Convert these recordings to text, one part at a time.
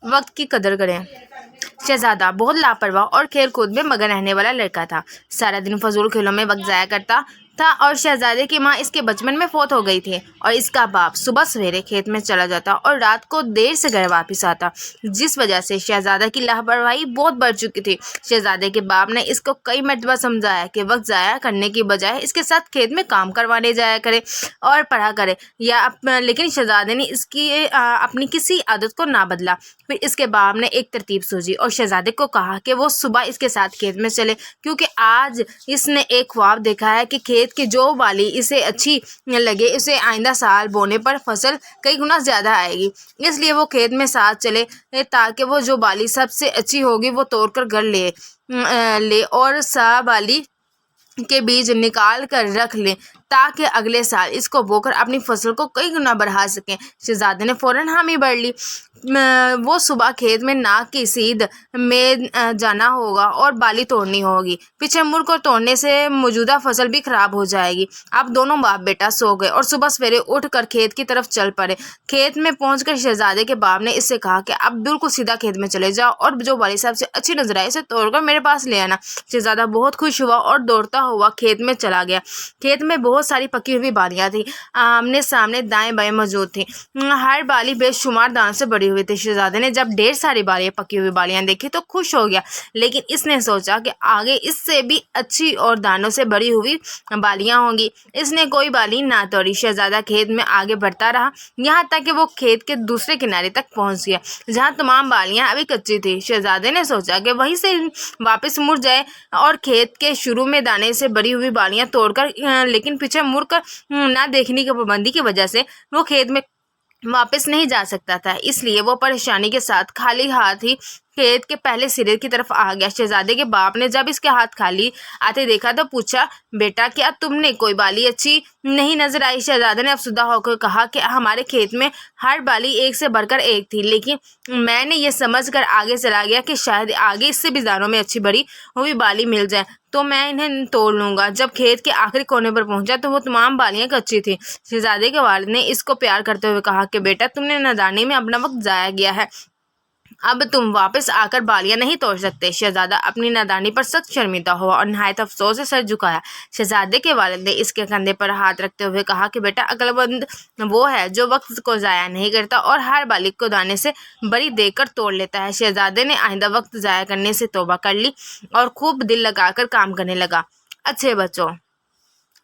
وقت کی قدر کریں۔ شہزادہ بہت لاپرواہ اور کھیل کود میں مگن رہنے والا لڑکا تھا۔ سارا دن فضول کھیلوں میں وقت ضائع کرتا تھا اور شہزادے کی ماں اس کے بچپن میں فوت ہو گئی تھی اور اس کا باپ صبح سویرے کھیت میں چلا جاتا اور رات کو دیر سے گھر واپس آتا، جس وجہ سے شہزادہ کی لاپرواہی بہت بڑھ چکی تھی۔ شہزادے کے باپ نے اس کو کئی مرتبہ سمجھایا کہ وقت ضائع کرنے کی بجائے اس کے ساتھ کھیت میں کام کروانے جایا کرے اور پڑھا کرے لیکن شہزادے نے اس کی اپنی کسی عادت کو نہ بدلا۔ پھر اس کے باپ نے ایک ترتیب سوچی اور شہزادے کو کہا کہ وہ صبح اس کے ساتھ کھیت میں چلے، کیونکہ آج اس نے ایک خواب دیکھا ہے کہ کھیت کی جو بالی اسے اچھی لگے اسے آئندہ سال بونے پر فصل کئی گنا زیادہ آئے گی، اس لیے وہ کھیت میں ساتھ چلے تاکہ وہ جو بالی سب سے اچھی ہوگی وہ توڑ کر گھر لے اور سا بالی کے بیج نکال کر رکھ لیں تاکہ اگلے سال اس کو بو کر اپنی فصل کو کئی گنا بڑھا سکیں۔ شہزادے نے فوراً حامی بھر لی۔ وہ صبح کھیت میں ناک کی سیدھ میں جانا ہوگا اور بالی توڑنی ہوگی، پیچھے مڑ کر توڑنے سے موجودہ فصل بھی خراب ہو جائے گی۔ اب دونوں باپ بیٹا سو گئے اور صبح سویرے اٹھ کر کھیت کی طرف چل پڑے۔ کھیت میں پہنچ کر شہزادے کے باپ نے اس سے کہا کہ اب بالکل سیدھا کھیت میں چلے جاؤ اور جو بالی سب سے اچھی نظر آئے اسے توڑ کر میرے پاس لے آنا۔ شہزادہ بہت خوش ہوا اور دوڑتا ہوا کھیت میں چلا گیا۔ کھیت میں بہت ساری پکی ہوئی بالیاں تھیں، آمنے سامنے دائیں بائیں موجود تھیں، ہر بالی بے شمار دانوں سے بڑی ہوئی تھی۔ شہزادے نے جب ڈھیر ساری پکی ہوئی بالیاں دیکھی تو خوش ہو گیا، لیکن اس نے سوچا کہ آگے اس سے بھی اچھی اور دانوں سے بڑی ہوئی بالیاں ہوں گی۔ اس نے کوئی بالی نہ توڑی۔ شہزادہ کھیت میں آگے بڑھتا رہا یہاں تک کہ وہ کھیت کے دوسرے کنارے تک پہنچ گیا جہاں تمام بالیاں ابھی کچی تھی۔ شہزادے نے سوچا کہ وہیں سے واپس مڑ جائے اور کھیت کے شروع میں دانے سے بڑی ہوئی بالیاں توڑ کر لیکن پیچھے مڑ کر نہ دیکھنے کی پابندی کی وجہ سے وہ کھیت میں واپس نہیں جا سکتا تھا، اس لیے وہ پریشانی کے ساتھ خالی ہاتھ ہی کھیت کے پہلے سرے کی طرف آ گیا۔ شہزادے کے باپ نے جب اس کے ہاتھ خالی آتے دیکھا تو پوچھا، بیٹا کیا تم نے کوئی بالی اچھی نہیں نظر آئی؟ شہزادے نے افسردہ ہو کر کہا کہ ہمارے کھیت میں ہر بالی ایک سے بڑھ کر ایک تھی، لیکن میں نے یہ سمجھ کر آگے چلا گیا کہ شاید آگے اس سے بھی دانوں میں اچھی بڑی ہوئی بالی مل جائے تو میں انہیں توڑ لوں گا۔ جب کھیت کے آخری کونے پر پہنچا تو وہ تمام بالیاں کچی تھیں۔ شہزادے کے والد نے اس کو پیار کرتے ہوئے کہا کہ بیٹا تم نے نادانی میں اپنا وقت ضائع کیا ہے، اب تم واپس آ کر بالیاں نہیں توڑ سکتے۔ شہزادہ اپنی نادانی پر سخت شرمندہ ہوا اور نہایت افسوس سے سر جھکایا۔ شہزادے کے والد نے اس کے کندھے پر ہاتھ رکھتے ہوئے کہا کہ بیٹا عقل مند وہ ہے جو وقت کو ضائع نہیں کرتا اور ہر بالی کو دانے سے بڑی دیکھ کر توڑ لیتا ہے۔ شہزادے نے آئندہ وقت ضائع کرنے سے توبہ کر لی اور خوب دل لگا کر کام کرنے لگا۔ اچھے بچوں،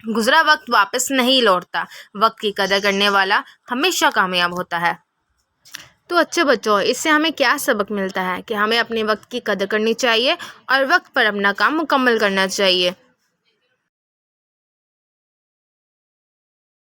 گزرا وقت واپس نہیں لوٹتا، وقت کی قدر کرنے والا ہمیشہ کامیاب ہوتا ہے۔ تو اچھے بچوں، اس سے ہمیں کیا سبق ملتا ہے کہ ہمیں اپنے وقت کی قدر کرنی چاہیے اور وقت پر اپنا کام مکمل کرنا چاہیے۔